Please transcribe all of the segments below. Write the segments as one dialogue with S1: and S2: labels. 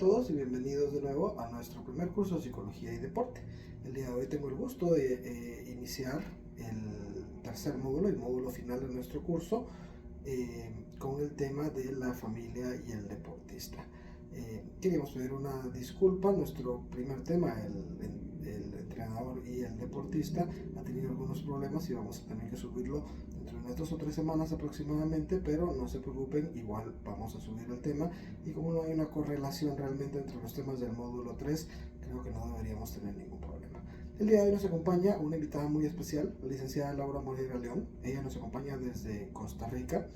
S1: todos y bienvenidos de nuevo a nuestro primer curso de Psicología y Deporte. El día de hoy tengo el gusto de iniciar el tercer módulo, el módulo final de nuestro curso, con el tema de la familia y el deportista. Queríamos pedir una disculpa, nuestro primer tema, el entrenador y el deportista, ha tenido algunos problemas y vamos a tener que subirlo dentro de unas 2 o 3 semanas aproximadamente, pero no se preocupen, igual vamos a subir el tema y como no hay una correlación realmente entre los temas del módulo 3, creo que no deberíamos tener ningún problema. El día de hoy nos acompaña una invitada muy especial, la licenciada Laura Moreira León. Ella nos acompaña desde Costa Rica.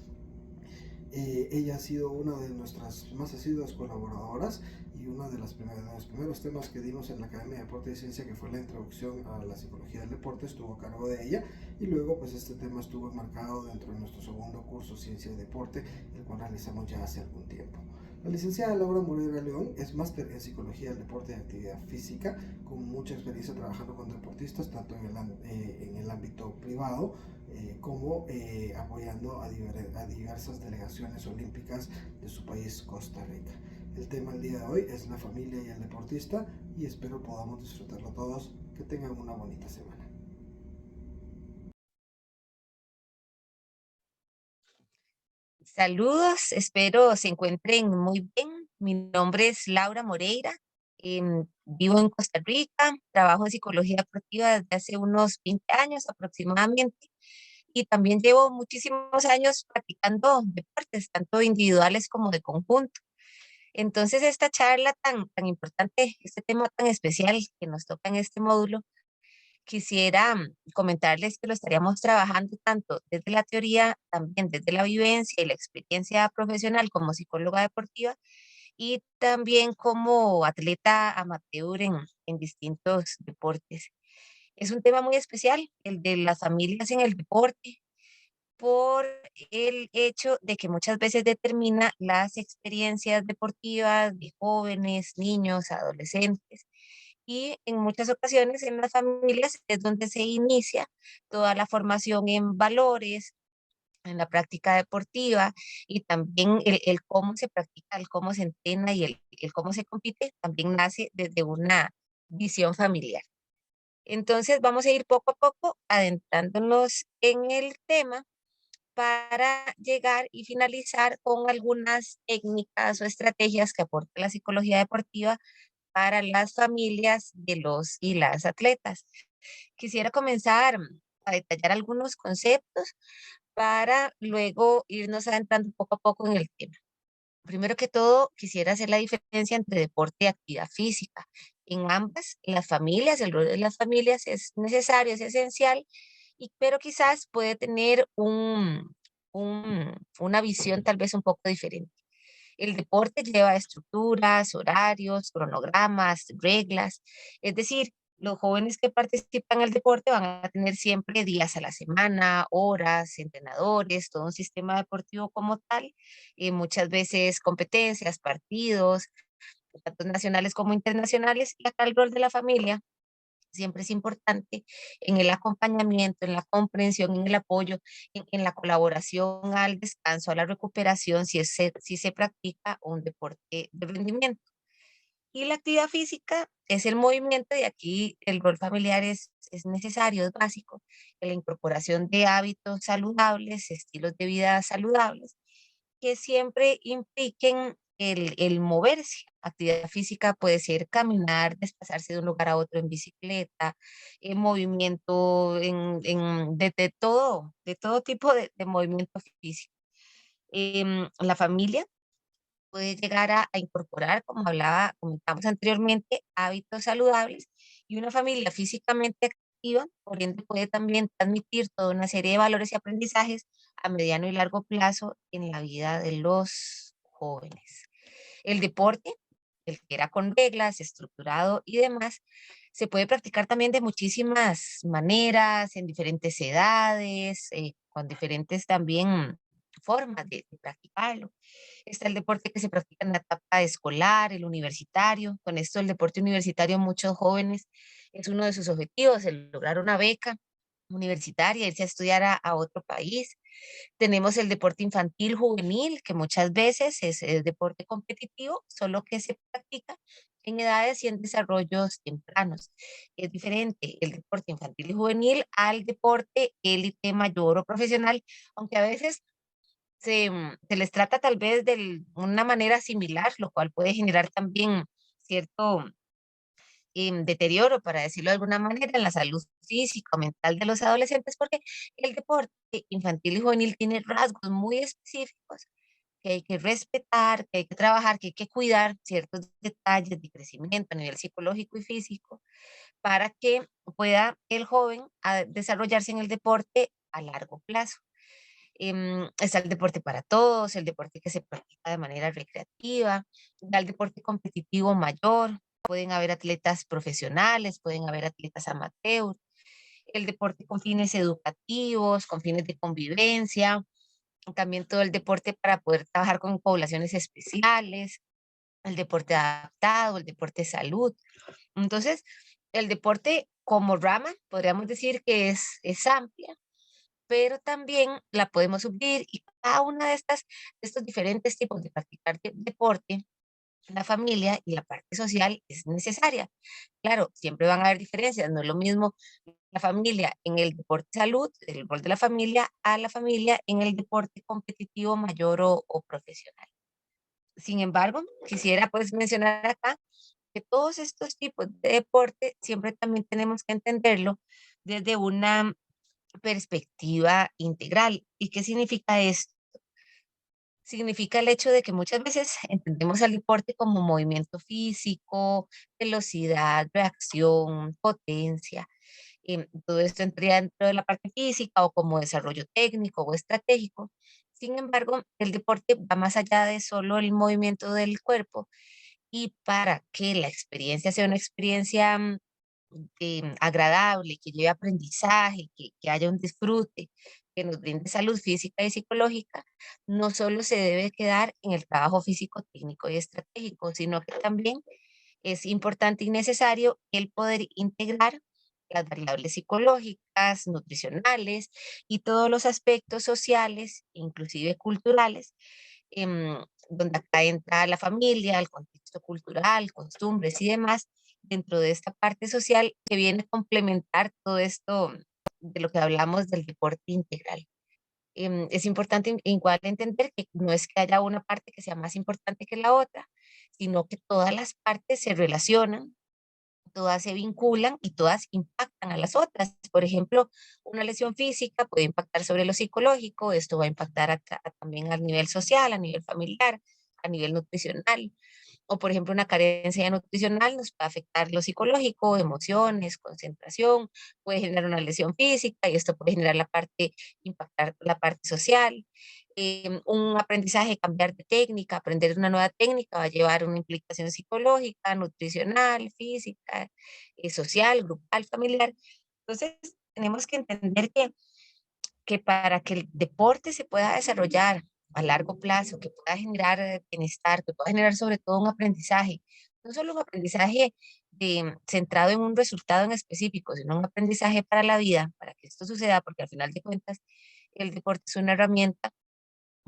S1: Ella ha sido una de nuestras más asiduas colaboradoras y uno de los primeros temas que dimos en la Academia de Deporte y Ciencia, que fue la introducción a la psicología del deporte, estuvo a cargo de ella, y luego pues este tema estuvo enmarcado dentro de nuestro segundo curso Ciencia y Deporte, el cual realizamos ya hace algún tiempo. La licenciada Laura Moreira León es máster en Psicología del Deporte y Actividad Física, con mucha experiencia trabajando con deportistas, tanto en el ámbito privado como apoyando a diversas delegaciones olímpicas de su país, Costa Rica. El tema del día de hoy es la familia y el deportista y espero podamos disfrutarlo todos. Que tengan una bonita semana.
S2: Saludos, espero se encuentren muy bien. Mi nombre es Laura Moreira, vivo en Costa Rica, trabajo en psicología deportiva desde hace unos 20 años aproximadamente y también llevo muchísimos años practicando deportes, tanto individuales como de conjunto. Entonces, esta charla tan importante, este tema tan especial que nos toca en este módulo, quisiera comentarles que lo estaríamos trabajando tanto desde la teoría, también desde la vivencia y la experiencia profesional como psicóloga deportiva y también como atleta amateur en distintos deportes. Es un tema muy especial, el de las familias en el deporte, por el hecho de que muchas veces determina las experiencias deportivas de jóvenes, niños, adolescentes y en muchas ocasiones en las familias es donde se inicia toda la formación en valores, en la práctica deportiva y también el cómo se practica, el cómo se entrena y el cómo se compite también nace desde una visión familiar. Entonces vamos a ir poco a poco adentrándonos en el tema para llegar y finalizar con algunas técnicas o estrategias que aporta la psicología deportiva para las familias de los y las atletas. Quisiera comenzar a detallar algunos conceptos para luego irnos adentrando poco a poco en el tema. Primero que todo, quisiera hacer la diferencia entre deporte y actividad física. En ambas, las familias, el rol de las familias es necesario, es esencial, pero quizás puede tener una visión tal vez un poco diferente. El deporte lleva estructuras, horarios, cronogramas, reglas. Es decir, los jóvenes que participan en el deporte van a tener siempre días a la semana, horas, entrenadores, todo un sistema deportivo como tal, y muchas veces competencias, partidos, tanto nacionales como internacionales, y acá el rol de la familia siempre es importante en el acompañamiento, en la comprensión, en el apoyo, en la colaboración al descanso, a la recuperación, si se practica un deporte de rendimiento. Y la actividad física es el movimiento y aquí el rol familiar es necesario, es básico, en la incorporación de hábitos saludables, estilos de vida saludables que siempre impliquen el moverse. Actividad física puede ser caminar, desplazarse de un lugar a otro en bicicleta, movimiento de todo tipo de movimiento físico. La familia puede llegar a incorporar, como comentamos anteriormente, hábitos saludables y una familia físicamente activa, por ende, puede también transmitir toda una serie de valores y aprendizajes a mediano y largo plazo en la vida de los jóvenes. El deporte, el que era con reglas, estructurado y demás, se puede practicar también de muchísimas maneras, en diferentes edades, con diferentes también formas de practicarlo. Está el deporte que se practica en la etapa escolar, el universitario. Con esto, el deporte universitario, muchos jóvenes, es uno de sus objetivos, el lograr una beca universitaria, irse a estudiar a otro país. Tenemos el deporte infantil juvenil, que muchas veces es deporte competitivo, solo que se practica en edades y en desarrollos tempranos. Es diferente el deporte infantil y juvenil al deporte élite mayor o profesional, aunque a veces se les trata tal vez de una manera similar, lo cual puede generar también cierto deterioro, para decirlo de alguna manera, en la salud física o mental de los adolescentes, porque el deporte infantil y juvenil tiene rasgos muy específicos que hay que respetar, que hay que trabajar, que hay que cuidar ciertos detalles de crecimiento a nivel psicológico y físico para que pueda el joven desarrollarse en el deporte a largo plazo. Está el deporte para todos, el deporte que se practica de manera recreativa, ya el deporte competitivo mayor, pueden haber atletas profesionales, pueden haber atletas amateur, el deporte con fines educativos, con fines de convivencia, también todo el deporte para poder trabajar con poblaciones especiales, el deporte adaptado, el deporte de salud. Entonces, el deporte como rama, podríamos decir que es amplia, pero también la podemos subir y cada una de estos diferentes tipos de practicar deporte, la familia y la parte social es necesaria. Claro, siempre van a haber diferencias, no es lo mismo la familia en el deporte salud, el rol de la familia en el deporte competitivo mayor o profesional. Sin embargo, quisiera pues mencionar acá que todos estos tipos de deporte siempre también tenemos que entenderlo desde una perspectiva integral. ¿Y qué significa esto? Significa el hecho de que muchas veces entendemos el deporte como movimiento físico, velocidad, reacción, potencia. Todo esto entraría dentro de la parte física o como desarrollo técnico o estratégico. Sin embargo, el deporte va más allá de solo el movimiento del cuerpo y para que la experiencia sea una experiencia agradable, que lleve aprendizaje, que haya un disfrute, que nos brinde salud física y psicológica, no solo se debe quedar en el trabajo físico, técnico y estratégico, sino que también es importante y necesario el poder integrar las variables psicológicas, nutricionales y todos los aspectos sociales, inclusive culturales, donde acá entra la familia, el contexto cultural, costumbres y demás, dentro de esta parte social que viene a complementar todo esto de lo que hablamos del deporte integral. Es importante igual entender que no es que haya una parte que sea más importante que la otra, sino que todas las partes se relacionan, todas se vinculan y todas impactan a las otras. Por ejemplo, una lesión física puede impactar sobre lo psicológico, esto va a impactar también a nivel social, a nivel familiar, a nivel nutricional. O, por ejemplo, una carencia nutricional nos puede afectar lo psicológico, emociones, concentración, puede generar una lesión física y esto puede generar impactar la parte social. Un aprendizaje, cambiar de técnica, aprender una nueva técnica va a llevar una implicación psicológica, nutricional, física, social, grupal, familiar. Entonces, tenemos que entender que para que el deporte se pueda desarrollar a largo plazo, que pueda generar bienestar, que pueda generar sobre todo un aprendizaje, no solo un aprendizaje centrado en un resultado en específico, sino un aprendizaje para la vida, para que esto suceda, porque al final de cuentas el deporte es una herramienta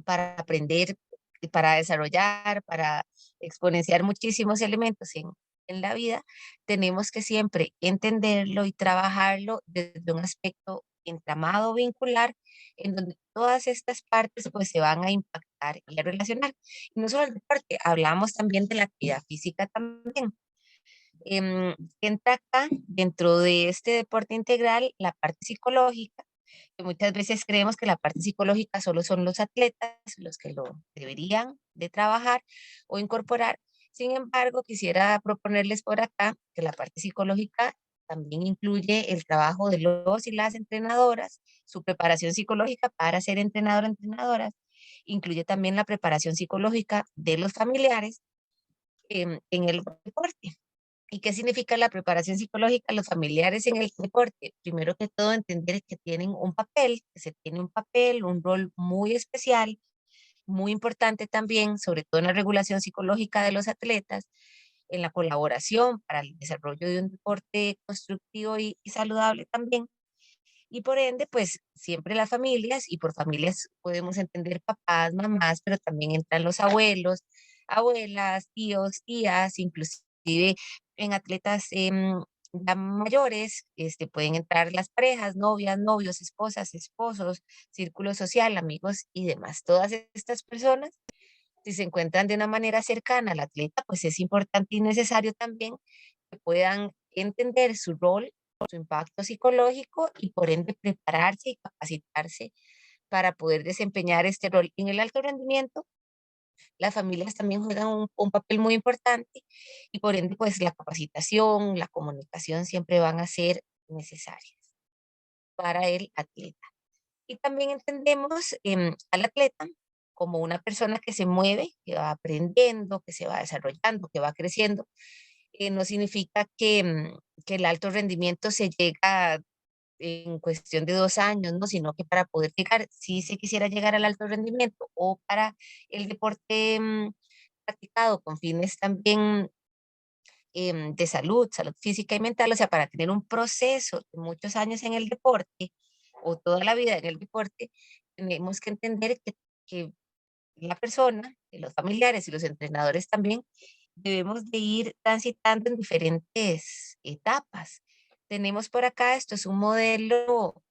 S2: para aprender, y para desarrollar, para exponenciar muchísimos elementos en la vida, tenemos que siempre entenderlo y trabajarlo desde un aspecto entramado, vincular, en donde todas estas partes pues se van a impactar y a relacionar. Y no solo el deporte, hablamos también de la actividad física también. Entra acá dentro de este deporte integral la parte psicológica, que muchas veces creemos que la parte psicológica solo son los atletas los que lo deberían de trabajar o incorporar. Sin embargo, quisiera proponerles por acá que la parte psicológica también incluye el trabajo de los y las entrenadoras, su preparación psicológica para ser entrenador o entrenadoras, incluye también la preparación psicológica de los familiares en el deporte. ¿Y qué significa la preparación psicológica? Los familiares en el deporte, primero que todo, entender que tienen un papel, que se tiene un papel, un rol muy especial, muy importante también, sobre todo en la regulación psicológica de los atletas, en la colaboración para el desarrollo de un deporte constructivo y saludable también. Y por ende, pues siempre las familias, y por familias podemos entender papás, mamás, pero también entran los abuelos, abuelas, tíos, tías, inclusive en atletas ya mayores, pueden entrar las parejas, novias, novios, esposas, esposos, círculo social, amigos y demás. Todas estas personas, si se encuentran de una manera cercana al atleta, pues es importante y necesario también que puedan entender su rol, su impacto psicológico y por ende prepararse y capacitarse para poder desempeñar este rol. En el alto rendimiento, las familias también juegan un papel muy importante y por ende, pues la capacitación, la comunicación siempre van a ser necesarias para el atleta. Y también entendemos al atleta como una persona que se mueve, que va aprendiendo, que se va desarrollando, que va creciendo. No significa que el alto rendimiento se llega en cuestión de 2 años, ¿no? Sino que para poder llegar, si se quisiera llegar al alto rendimiento o para el deporte practicado con fines también de salud, salud física y mental, o sea, para tener un proceso de muchos años en el deporte o toda la vida en el deporte, tenemos que entender que la persona, y los familiares y los entrenadores también, debemos de ir transitando en diferentes etapas. Tenemos por acá, esto es un modelo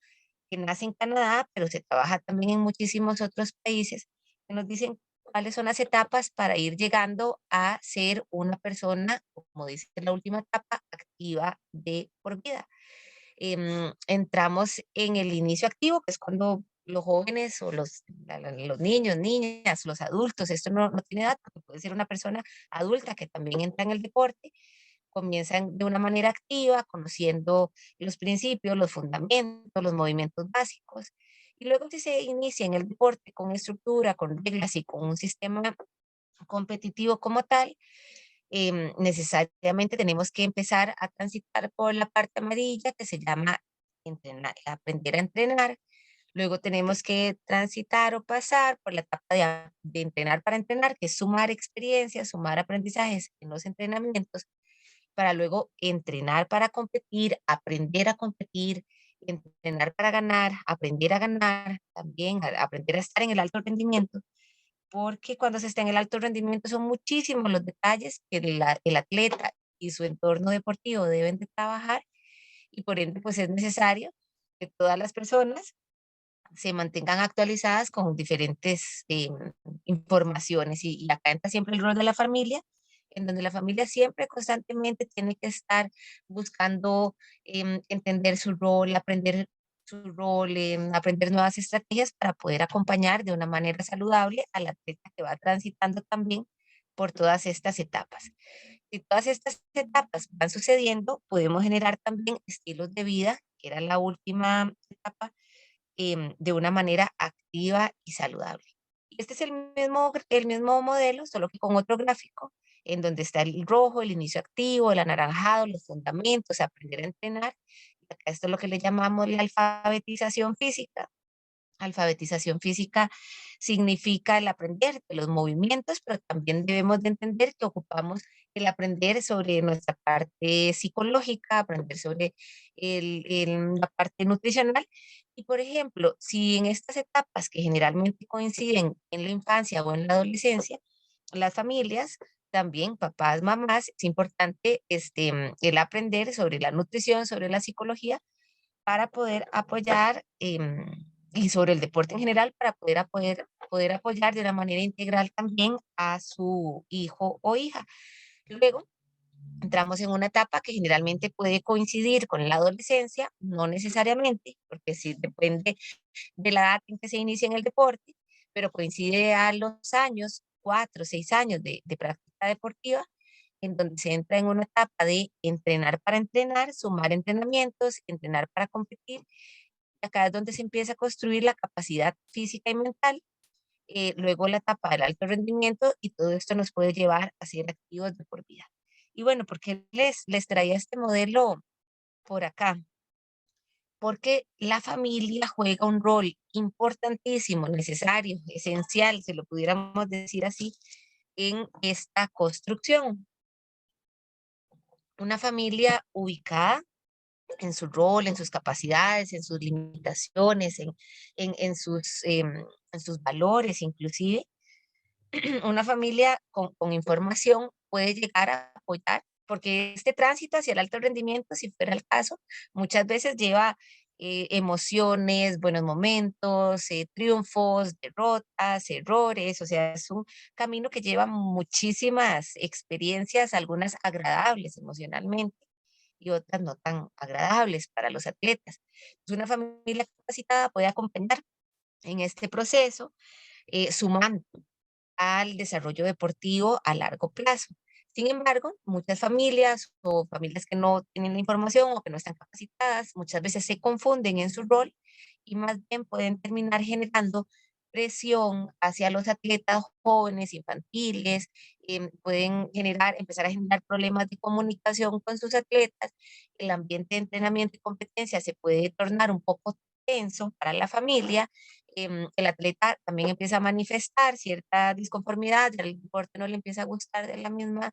S2: que nace en Canadá, pero se trabaja también en muchísimos otros países, que nos dicen cuáles son las etapas para ir llegando a ser una persona, como dice la última etapa, activa de por vida. Entramos en el inicio activo, que es cuando los jóvenes o los niños, niñas, los adultos, esto no tiene edad, porque puede ser una persona adulta que también entra en el deporte, comienzan de una manera activa, conociendo los principios, los fundamentos, los movimientos básicos. Y luego si se inicia en el deporte con estructura, con reglas y con un sistema competitivo como tal, necesariamente tenemos que empezar a transitar por la parte amarilla que se llama aprender a entrenar. Luego tenemos que transitar o pasar por la etapa de entrenar para entrenar, que es sumar experiencias, sumar aprendizajes en los entrenamientos para luego entrenar para competir, aprender a competir, entrenar para ganar, aprender a ganar, también aprender a estar en el alto rendimiento, porque cuando se está en el alto rendimiento son muchísimos los detalles que el atleta y su entorno deportivo deben de trabajar y por ende pues es necesario que todas las personas se mantengan actualizadas con diferentes informaciones y acá entra siempre el rol de la familia, en donde la familia siempre constantemente tiene que estar buscando entender su rol, aprender su rol, aprender nuevas estrategias para poder acompañar de una manera saludable al atleta que va transitando también por todas estas etapas. Si todas estas etapas van sucediendo, podemos generar también estilos de vida, que era la última etapa, de una manera activa y saludable. Y este es el mismo modelo, solo que con otro gráfico, en donde está el rojo, el inicio activo, el anaranjado, los fundamentos, aprender a entrenar. Y acá esto es lo que le llamamos la alfabetización física. Alfabetización física significa el aprender de los movimientos, pero también debemos de entender que ocupamos el aprender sobre nuestra parte psicológica, aprender sobre la parte nutricional. Y por ejemplo, si en estas etapas que generalmente coinciden en la infancia o en la adolescencia, las familias, también papás, mamás, es importante el aprender sobre la nutrición, sobre la psicología, para poder apoyar y sobre el deporte en general para poder apoyar de una manera integral también a su hijo o hija. Luego, entramos en una etapa que generalmente puede coincidir con la adolescencia, no necesariamente, porque sí depende de la edad en que se inicia en el deporte, pero coincide a los años, 4 o 6 años de práctica deportiva, en donde se entra en una etapa de entrenar para entrenar, sumar entrenamientos, entrenar para competir. Acá es donde se empieza a construir la capacidad física y mental, luego la etapa del alto rendimiento y todo esto nos puede llevar a ser activos de por vida. Y bueno, ¿por qué les traía este modelo por acá? Porque la familia juega un rol importantísimo, necesario, esencial, si lo pudiéramos decir así, en esta construcción. Una familia ubicada en su rol, en sus capacidades, en sus limitaciones, en sus valores inclusive. Una familia con información puede llegar a apoyar, porque este tránsito hacia el alto rendimiento, si fuera el caso, muchas veces lleva emociones, buenos momentos, triunfos, derrotas, errores, o sea, es un camino que lleva muchísimas experiencias, algunas agradables emocionalmente y otras no tan agradables para los atletas. Entonces, una familia capacitada puede acompañar en este proceso, sumando al desarrollo deportivo a largo plazo. Sin embargo, muchas familias o familias que no tienen la información o que no están capacitadas, muchas veces se confunden en su rol y más bien pueden terminar generando presión hacia los atletas jóvenes, infantiles, pueden empezar a generar problemas de comunicación con sus atletas, el ambiente de entrenamiento y competencia se puede tornar un poco tenso para la familia, el atleta también empieza a manifestar cierta disconformidad, ya el deporte no le empieza a gustar de la misma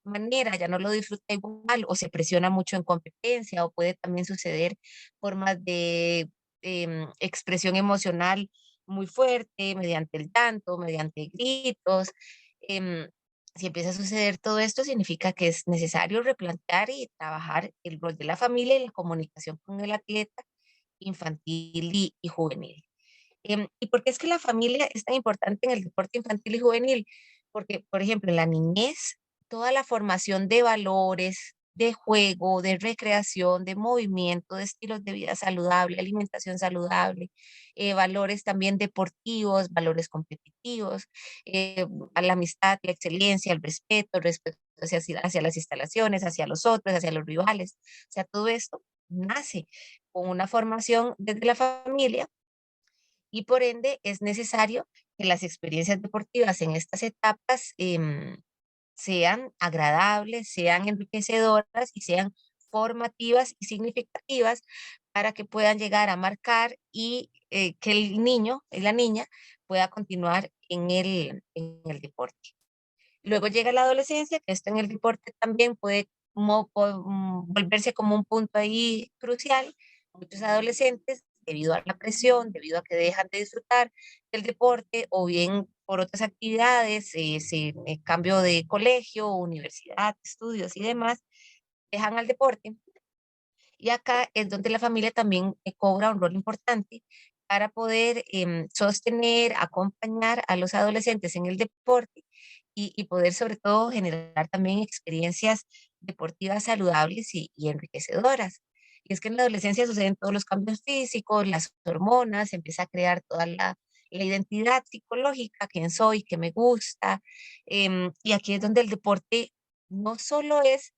S2: manera, ya no lo disfruta igual o se presiona mucho en competencia o puede también suceder formas de expresión emocional muy fuerte mediante el llanto, mediante gritos. em, si empieza a suceder todo esto, significa que es necesario replantear y trabajar el rol de la familia y la comunicación con el atleta infantil y juvenil. ¿Y por qué es que la familia es tan importante en el deporte infantil y juvenil? Porque, por ejemplo, en la niñez, toda la formación de valores, de juego, de recreación, de movimiento, de estilos de vida saludable, alimentación saludable, valores también deportivos, valores competitivos, a la amistad, la excelencia, el respeto hacia las instalaciones, hacia los otros, hacia los rivales. O sea, todo esto nace con una formación desde la familia y por ende es necesario que las experiencias deportivas en estas etapas sean agradables, sean enriquecedoras y sean formativas y significativas para que puedan llegar a marcar y que el niño y la niña pueda continuar en el deporte. Luego llega la adolescencia, que esto en el deporte también puede volverse como un punto ahí crucial. Muchos adolescentes, debido a la presión, debido a que dejan de disfrutar del deporte o bien por otras actividades, cambio de colegio, universidad, estudios y demás, dejan al deporte y acá es donde la familia también cobra un rol importante para poder sostener, acompañar a los adolescentes en el deporte y poder sobre todo generar también experiencias deportivas saludables y enriquecedoras. Y es que en la adolescencia suceden todos los cambios físicos, las hormonas, se empieza a crear toda la identidad psicológica, quién soy, qué me gusta. Y aquí es donde el deporte no solo es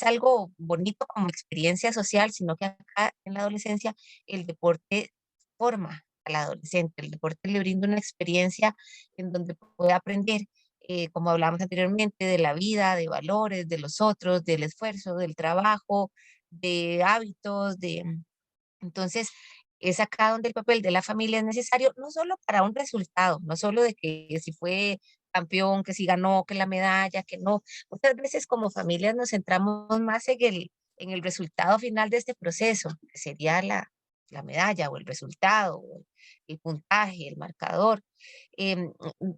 S2: algo bonito como experiencia social, sino que acá en la adolescencia el deporte forma al adolescente, el deporte le brinda una experiencia en donde puede aprender, como hablábamos anteriormente, de la vida, de valores, de los otros, del esfuerzo, del trabajo, de hábitos, entonces, es acá donde el papel de la familia es necesario, no solo para un resultado, no solo de que si fue campeón, que si ganó, que la medalla, que no. Muchas veces como familias nos centramos más en el resultado final de este proceso, que sería la medalla o el resultado, o el puntaje, el marcador.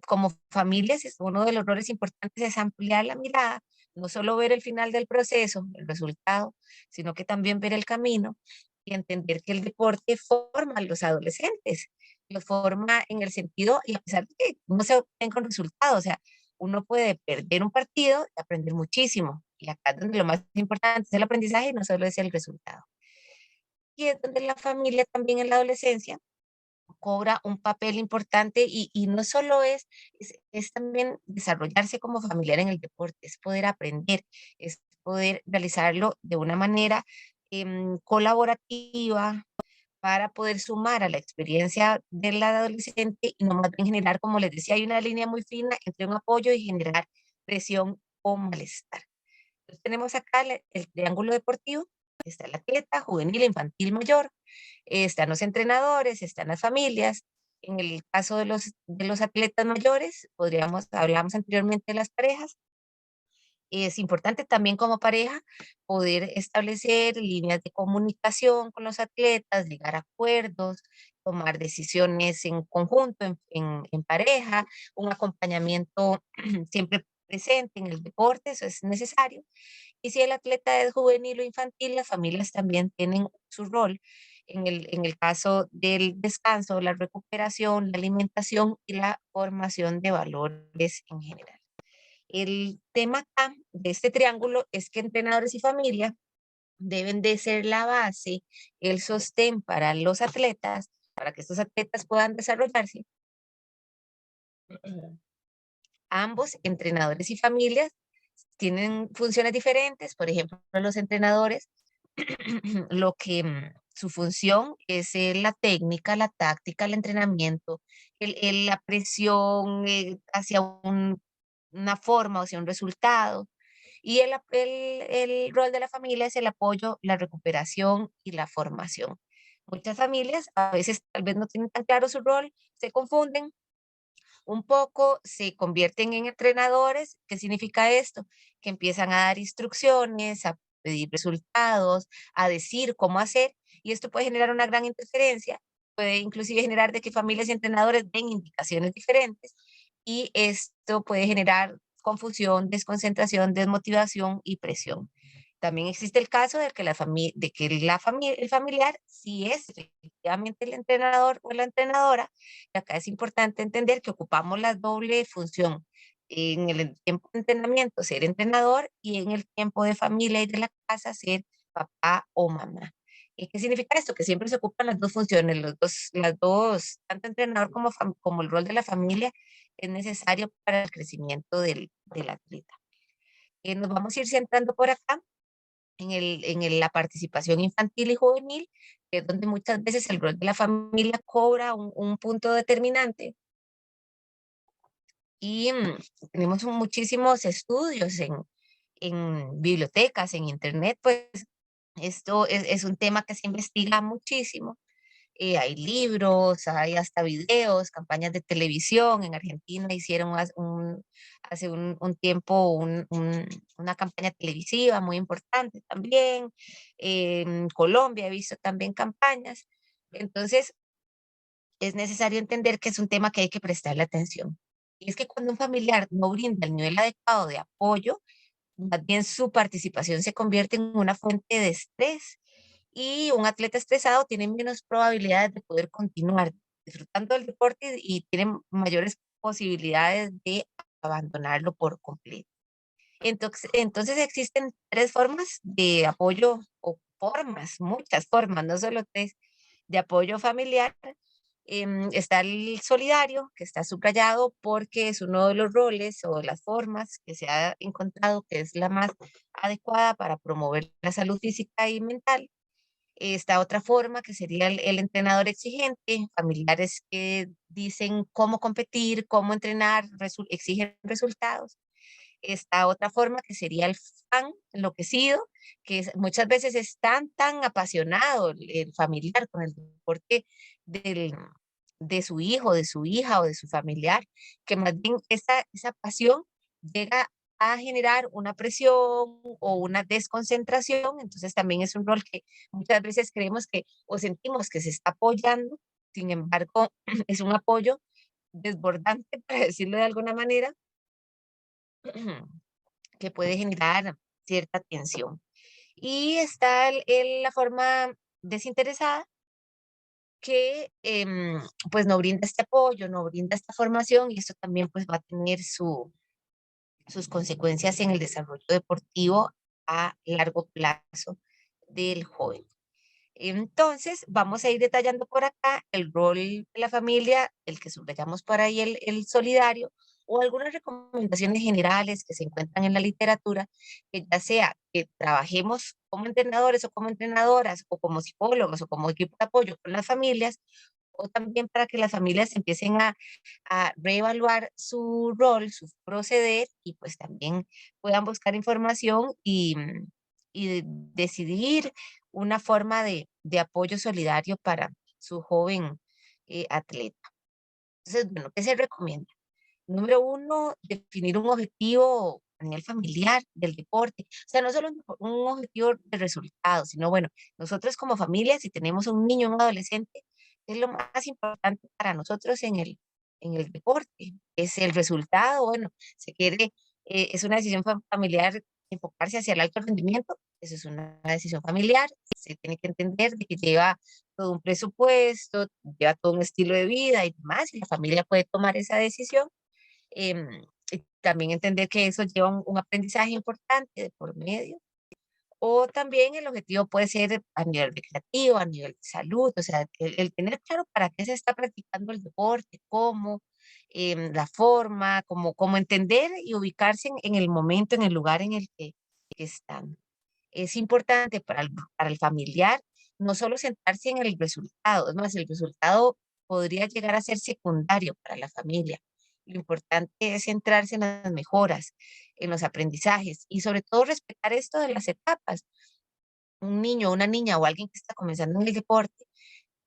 S2: Como familias, uno de los roles importantes es ampliar la mirada, no solo ver el final del proceso, el resultado, sino que también ver el camino y entender que el deporte forma a los adolescentes, los forma en el sentido, y a pesar de que no se obtengan con resultados, o sea, uno puede perder un partido y aprender muchísimo. Y acá es donde lo más importante es el aprendizaje y no solo es el resultado. Y es donde la familia también en la adolescencia cobra un papel importante y no solo es también desarrollarse como familiar en el deporte, es poder aprender, es poder realizarlo de una manera colaborativa para poder sumar a la experiencia del adolescente y no más bien generar, como les decía, hay una línea muy fina entre un apoyo y generar presión o malestar. Entonces, tenemos acá el triángulo deportivo, está el atleta, juvenil, infantil, mayor, están los entrenadores, están las familias. En el caso de los atletas mayores, hablamos anteriormente de las parejas, Es importante también como pareja poder establecer líneas de comunicación con los atletas, llegar a acuerdos, tomar decisiones en conjunto, en pareja, un acompañamiento siempre presente en el deporte, eso es necesario. Y si el atleta es juvenil o infantil, las familias también tienen su rol en el caso del descanso, la recuperación, la alimentación y la formación de valores en general. El tema acá de este triángulo es que entrenadores y familia deben de ser la base, el sostén para los atletas, para que estos atletas puedan desarrollarse. Ambos, entrenadores y familias, tienen funciones diferentes. Por ejemplo, los entrenadores, su función es la técnica, la táctica, el entrenamiento, la presión hacia una forma, hacia un resultado. Y el rol de la familia es el apoyo, la recuperación y la formación. Muchas familias a veces tal vez no tienen tan claro su rol, se confunden un poco, se convierten en entrenadores. ¿Qué significa esto? Que empiezan a dar instrucciones, a pedir resultados, a decir cómo hacer, y esto puede generar una gran interferencia, puede inclusive generar de que familias y entrenadores den indicaciones diferentes, y esto puede generar confusión, desconcentración, desmotivación y presión. También existe el caso de que el familiar sí es efectivamente el entrenador o la entrenadora. Y acá es importante entender que ocupamos la doble función. En el tiempo de entrenamiento, ser entrenador, y en el tiempo de familia y de la casa, ser papá o mamá. ¿Y qué significa esto? Que siempre se ocupan las dos funciones, las dos, tanto entrenador como el rol de la familia es necesario para el crecimiento del atleta. Nos vamos a ir centrando por acá la participación infantil y juvenil, que es donde muchas veces el rol de la familia cobra un punto determinante. Y tenemos muchísimos estudios en bibliotecas, en internet, pues esto es un tema que se investiga muchísimo. Hay libros, hay hasta videos, campañas de televisión. En Argentina hicieron hace un tiempo una campaña televisiva muy importante también. En Colombia he visto también campañas. Entonces, es necesario entender que es un tema que hay que prestarle atención. Y es que cuando un familiar no brinda el nivel adecuado de apoyo, más bien su participación se convierte en una fuente de estrés, y un atleta estresado tiene menos probabilidades de poder continuar disfrutando del deporte y tiene mayores posibilidades de abandonarlo por completo. Entonces existen tres formas de apoyo, o formas, muchas formas, no solo tres, de apoyo familiar. Está el solidario, que está subrayado porque es uno de los roles o de las formas que se ha encontrado que es la más adecuada para promover la salud física y mental. Esta otra forma que sería el entrenador exigente, familiares que dicen cómo competir, cómo entrenar, exigen resultados. Esta otra forma que sería el fan enloquecido, que muchas veces es tan apasionado el familiar con el deporte del, de su hijo, de su hija o de su familiar, que más bien esa pasión llega a generar una presión o una desconcentración. Entonces también es un rol que muchas veces creemos que o sentimos que se está apoyando, sin embargo es un apoyo desbordante, para decirlo de alguna manera, que puede generar cierta tensión. Y está la forma desinteresada, que pues no brinda este apoyo, no brinda esta formación, y esto también pues va a tener sus consecuencias en el desarrollo deportivo a largo plazo del joven. Entonces, vamos a ir detallando por acá el rol de la familia, el que subrayamos por ahí, el solidario, o algunas recomendaciones generales que se encuentran en la literatura, que ya sea que trabajemos como entrenadores o como entrenadoras, o como psicólogos o como equipo de apoyo con las familias, o también para que las familias empiecen a reevaluar su rol, su proceder, y pues también puedan buscar información y decidir una forma de apoyo solidario para su joven atleta. Entonces, bueno, ¿qué se recomienda? Número uno, definir un objetivo a nivel familiar del deporte. O sea, no solo un objetivo de resultados, sino bueno, nosotros como familia, si tenemos un niño, un adolescente, es lo más importante para nosotros en el deporte. Es el resultado, bueno, se quiere, es una decisión familiar enfocarse hacia el alto rendimiento, eso es una decisión familiar, se tiene que entender de que lleva todo un presupuesto, lleva todo un estilo de vida y demás, y la familia puede tomar esa decisión. em, y también entender que eso lleva un aprendizaje importante de por medio. O también el objetivo puede ser a nivel recreativo, a nivel de salud, o sea, el tener claro para qué se está practicando el deporte, cómo, la forma, cómo entender y ubicarse en el momento, en el lugar en el que están. Es importante para el familiar no solo centrarse en el resultado, es más, el resultado podría llegar a ser secundario para la familia. Lo importante es centrarse en las mejoras, en los aprendizajes y sobre todo respetar esto de las etapas. Un niño, una niña o alguien que está comenzando en el deporte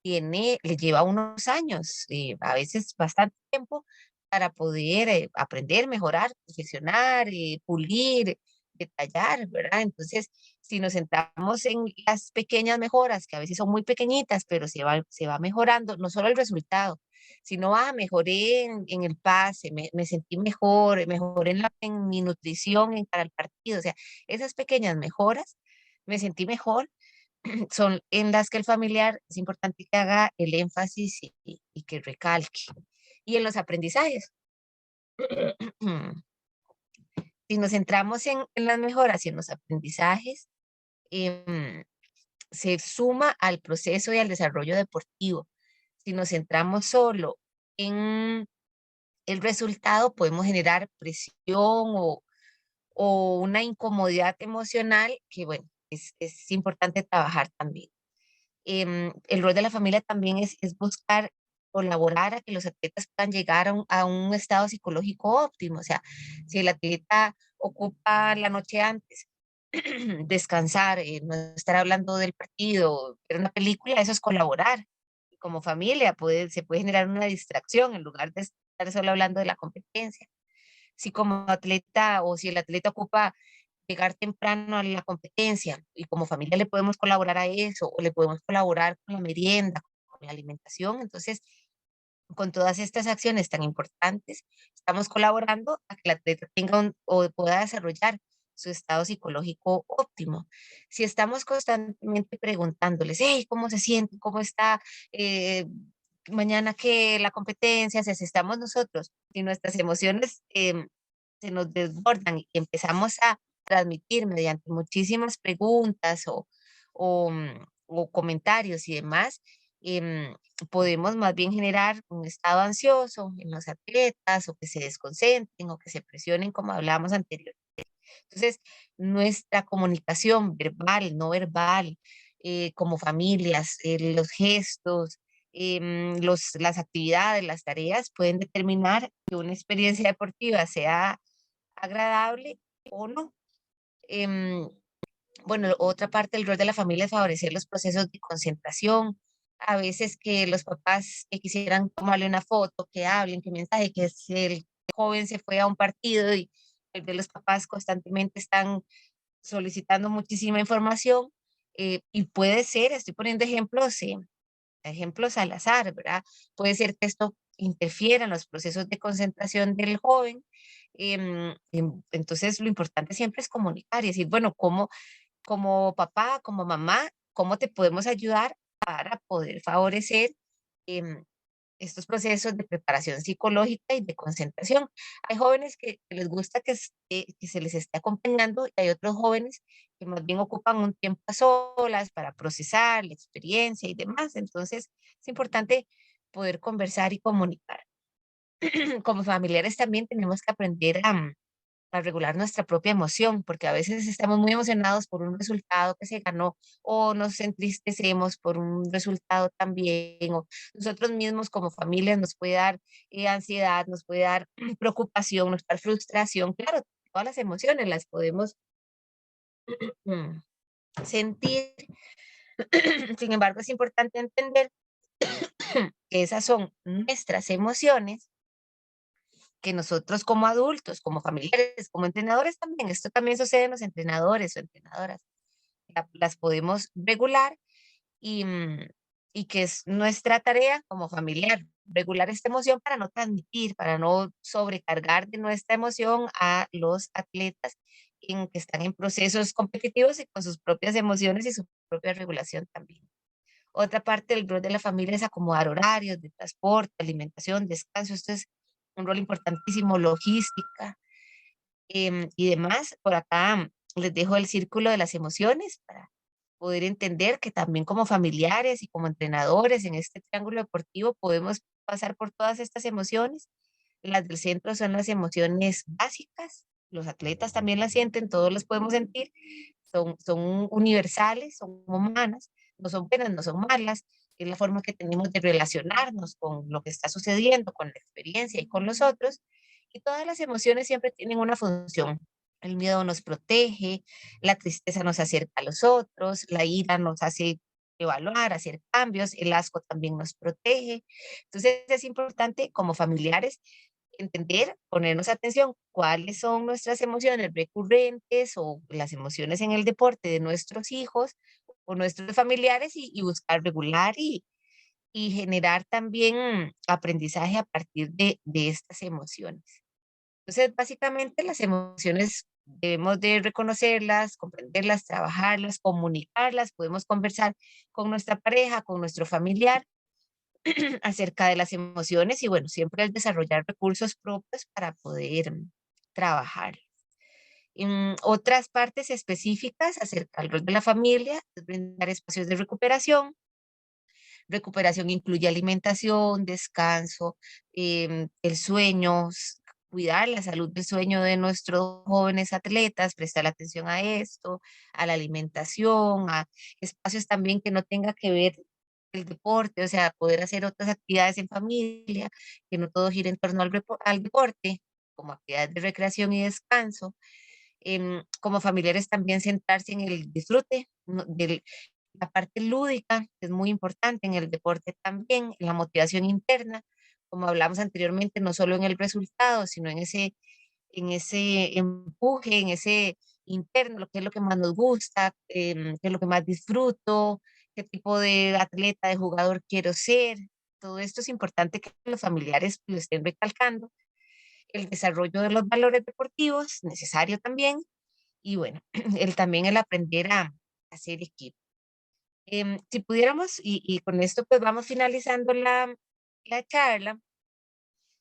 S2: le lleva unos años, a veces bastante tiempo, para poder aprender, mejorar, perfeccionar, pulir, detallar, ¿verdad? Entonces, si nos centramos en las pequeñas mejoras, que a veces son muy pequeñitas, pero se va mejorando, no solo el resultado, sino, mejoré en el pase, me sentí mejor, mejoré en mi nutrición en para el partido, o sea, esas pequeñas mejoras, me sentí mejor, son en las que el familiar es importante que haga el énfasis y que recalque. Y en los aprendizajes, si nos centramos en las mejoras y en los aprendizajes, em, se suma al proceso y al desarrollo deportivo. Si nos centramos solo en el resultado, podemos generar presión o una incomodidad emocional que, bueno, es importante trabajar también. El rol de la familia también es buscar colaborar a que los atletas puedan llegar a un estado psicológico óptimo. O sea, si el atleta ocupa la noche antes, descansar, no estar hablando del partido, ver una película, eso es colaborar. Y como familia se puede generar una distracción en lugar de estar solo hablando de la competencia. Si como atleta o si el atleta ocupa llegar temprano a la competencia y como familia le podemos colaborar a eso o le podemos colaborar con la merienda, con la alimentación. Entonces, con todas estas acciones tan importantes, estamos colaborando a que el atleta tenga o pueda desarrollar su estado psicológico óptimo. Si estamos constantemente preguntándoles, hey, ¿cómo se siente? ¿Cómo está? Eh, Mañana que la competencia, si estamos nosotros y nuestras emociones se nos desbordan y empezamos a transmitir mediante muchísimas preguntas o comentarios y demás, podemos más bien generar un estado ansioso en los atletas o que se desconcentren o que se presionen, como hablábamos anteriormente. Entonces, nuestra comunicación verbal, no verbal, como familias, los gestos, las actividades, las tareas pueden determinar que una experiencia deportiva sea agradable o no. Em, bueno, otra parte del rol de la familia es favorecer los procesos de concentración. A veces que los papás que quisieran tomarle una foto, que hablen, que mensaje, que si el joven se fue a un partido y tal vez los papás constantemente están solicitando muchísima información, y puede ser, estoy poniendo ejemplos al azar, ¿verdad? Puede ser que esto interfiera en los procesos de concentración del joven. Entonces, lo importante siempre es comunicar y decir, bueno, como papá, como mamá, cómo te podemos ayudar para poder favorecer em, estos procesos de preparación psicológica y de concentración. Hay jóvenes que les gusta que se les esté acompañando y hay otros jóvenes que más bien ocupan un tiempo a solas para procesar la experiencia y demás. Entonces, es importante poder conversar y comunicar. Como familiares también tenemos que aprender a regular nuestra propia emoción, porque a veces estamos muy emocionados por un resultado que se ganó o nos entristecemos por un resultado también, o nosotros mismos como familia nos puede dar ansiedad, nos puede dar preocupación, nos puede dar frustración. Claro, todas las emociones las podemos mm, sentir. Sin embargo, es importante entender que esas son nuestras emociones que nosotros como adultos, como familiares, como entrenadores también, esto también sucede en los entrenadores o entrenadoras, las podemos regular y, y que es nuestra tarea como familiar, regular esta emoción para no transmitir, para no sobrecargar de nuestra emoción a los atletas que están en procesos competitivos y con sus propias emociones y su propia regulación también. Otra parte del rol de la familia es acomodar horarios de transporte, alimentación, descanso. Esto es un rol importantísimo, logística y demás. Por acá les dejo el círculo de las emociones para poder entender que también como familiares y como entrenadores en este triángulo deportivo podemos pasar por todas estas emociones. Las del centro son las emociones básicas, los atletas también las sienten, todos las podemos sentir, son universales, son humanas, no son buenas, no son malas, es la forma que tenemos de relacionarnos con lo que está sucediendo, con la experiencia y con los otros. Y todas las emociones siempre tienen una función. El miedo nos protege, la tristeza nos acerca a los otros, la ira nos hace evaluar, hacer cambios, el asco también nos protege. Entonces es importante como familiares entender, ponernos atención cuáles son nuestras emociones recurrentes o las emociones en el deporte de nuestros hijos o nuestros familiares y buscar regular y generar también aprendizaje a partir de estas emociones. Entonces, básicamente las emociones debemos de reconocerlas, comprenderlas, trabajarlas, comunicarlas, podemos conversar con nuestra pareja, con nuestro familiar acerca de las emociones y bueno, siempre es desarrollar recursos propios para poder trabajar. Otras partes específicas acerca del rol de la familia es brindar espacios de recuperación. Recuperación incluye alimentación, descanso, el sueño, cuidar la salud del sueño de nuestros jóvenes atletas, prestar atención a esto, a la alimentación, a espacios también que no tenga que ver el deporte, o sea, poder hacer otras actividades en familia, que no todo gire en torno al deporte, como actividades de recreación y descanso. Como familiares también centrarse en el disfrute, ¿no? La parte lúdica, que es muy importante en el deporte también, la motivación interna, como hablamos anteriormente, no solo en el resultado, sino en ese empuje, en ese interno, lo que es lo que más nos gusta, qué es lo que más disfruto, qué tipo de atleta, de jugador quiero ser. Todo esto es importante que los familiares lo estén recalcando. El desarrollo de los valores deportivos, necesario también. Y bueno, también el aprender a hacer equipo. Si pudiéramos, y con esto pues vamos finalizando la charla,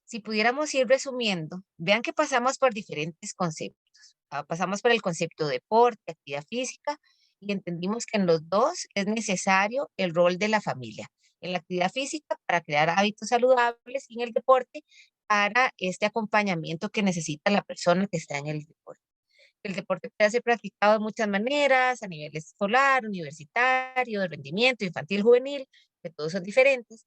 S2: si pudiéramos ir resumiendo, vean que pasamos por diferentes conceptos. Pasamos por el concepto de deporte, actividad física, y entendimos que en los dos es necesario el rol de la familia. En la actividad física para crear hábitos saludables y en el deporte para este acompañamiento que necesita la persona que está en el deporte. El deporte puede ser practicado de muchas maneras, a nivel escolar, universitario, de rendimiento, infantil, juvenil, que todos son diferentes.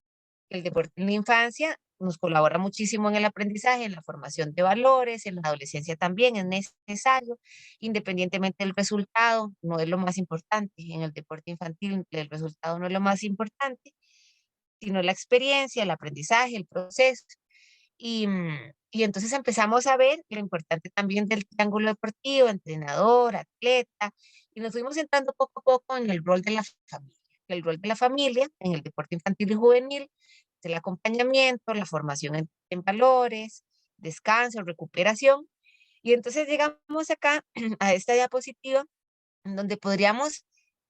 S2: El deporte en la infancia nos colabora muchísimo en el aprendizaje, en la formación de valores, en la adolescencia también es necesario, independientemente del resultado, no es lo más importante. En el deporte infantil el resultado no es lo más importante, sino la experiencia, el aprendizaje, el proceso. Y entonces empezamos a ver lo importante también del triángulo deportivo, entrenador, atleta, y nos fuimos entrando poco a poco en el rol de la familia. El rol de la familia en el deporte infantil y juvenil, el acompañamiento, la formación en valores, descanso, recuperación. Y entonces llegamos acá a esta diapositiva en donde podríamos,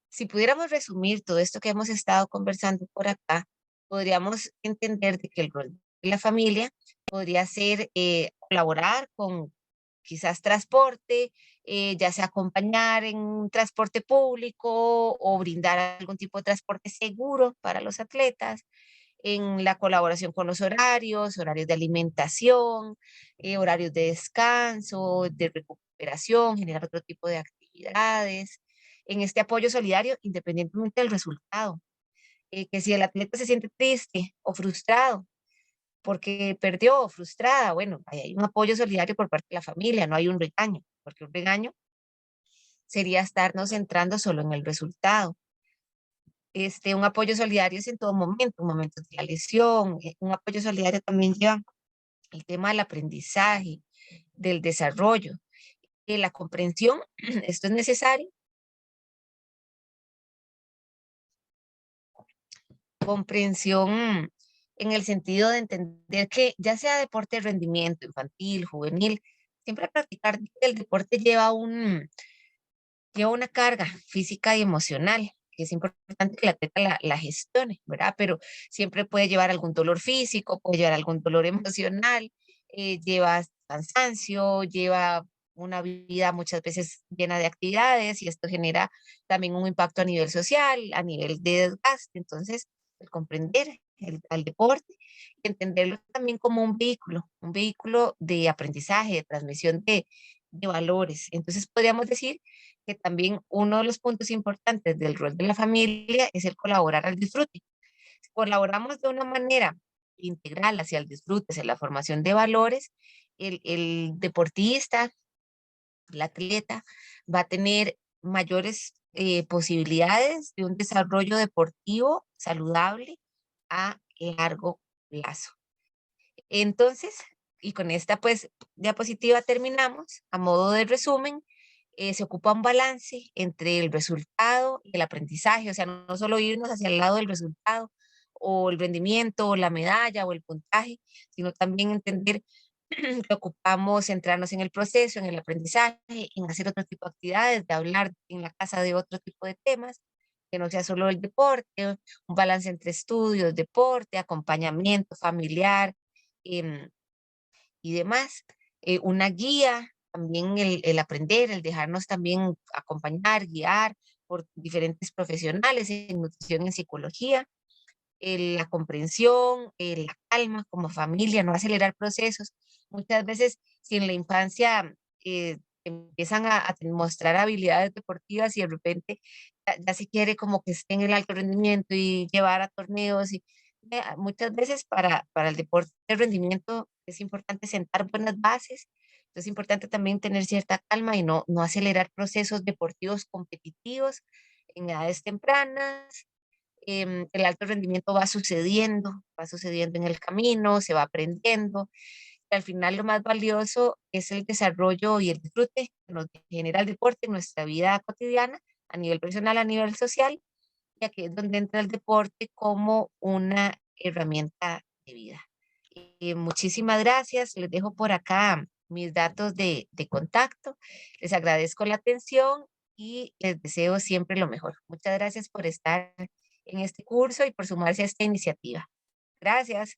S2: si pudiéramos resumir todo esto que hemos estado conversando por acá, podríamos entender de que el rol de la familia podría ser colaborar con quizás transporte, ya sea acompañar en un transporte público o brindar algún tipo de transporte seguro para los atletas, en la colaboración con los horarios, horarios de alimentación, horarios de descanso, de recuperación, generar otro tipo de actividades, en este apoyo solidario independientemente del resultado. Que si el atleta se siente triste o frustrado porque perdió o frustrada, bueno, ahí hay un apoyo solidario por parte de la familia, no hay un regaño, porque un regaño sería estarnos centrando solo en el resultado. Un apoyo solidario es en todo momento, un momento de la lesión, un apoyo solidario también lleva el tema del aprendizaje, del desarrollo, de la comprensión. Esto es necesario. Comprensión en el sentido de entender que ya sea deporte de rendimiento infantil, juvenil, siempre practicar el deporte lleva una carga física y emocional, que es importante que la atleta la gestione, ¿verdad? Pero siempre puede llevar algún dolor físico, puede llevar algún dolor emocional, lleva cansancio, lleva una vida muchas veces llena de actividades y esto genera también un impacto a nivel social, a nivel de desgaste. Entonces, el comprender al deporte y entenderlo también como un vehículo de aprendizaje, de transmisión de valores. Entonces, podríamos decir que también uno de los puntos importantes del rol de la familia es el colaborar al disfrute. Si colaboramos de una manera integral hacia el disfrute, hacia la formación de valores, el deportista, el atleta, va a tener mayores posibilidades de un desarrollo deportivo saludable a largo plazo. Entonces, y con esta pues diapositiva terminamos. A modo de resumen, se ocupa un balance entre el resultado y el aprendizaje, o sea, no solo irnos hacia el lado del resultado o el rendimiento o la medalla o el puntaje, sino también entender que ocupamos centrarnos en el proceso, en el aprendizaje, en hacer otro tipo de actividades, de hablar en la casa de otro tipo de temas, que no sea solo el deporte, un balance entre estudios, deporte, acompañamiento familiar, em, y demás. Una guía, también el aprender, el dejarnos también acompañar, guiar por diferentes profesionales en nutrición y en psicología, la comprensión, la calma como familia, no acelerar procesos. Muchas veces, si en la infancia empiezan a mostrar habilidades deportivas y de repente ya se quiere como que esté en el alto rendimiento y llevar a torneos y muchas veces para el deporte de rendimiento es importante sentar buenas bases. Entonces es importante también tener cierta calma y no acelerar procesos deportivos competitivos en edades tempranas. El alto rendimiento va sucediendo en el camino, se va aprendiendo. Y al final lo más valioso es el desarrollo y el disfrute que nos genera el deporte en nuestra vida cotidiana, a nivel personal, a nivel social, y aquí es donde entra el deporte como una herramienta de vida. Muchísimas gracias, les dejo por acá mis datos de contacto, les agradezco la atención y les deseo siempre lo mejor. Muchas gracias por estar en este curso y por sumarse a esta iniciativa. Gracias.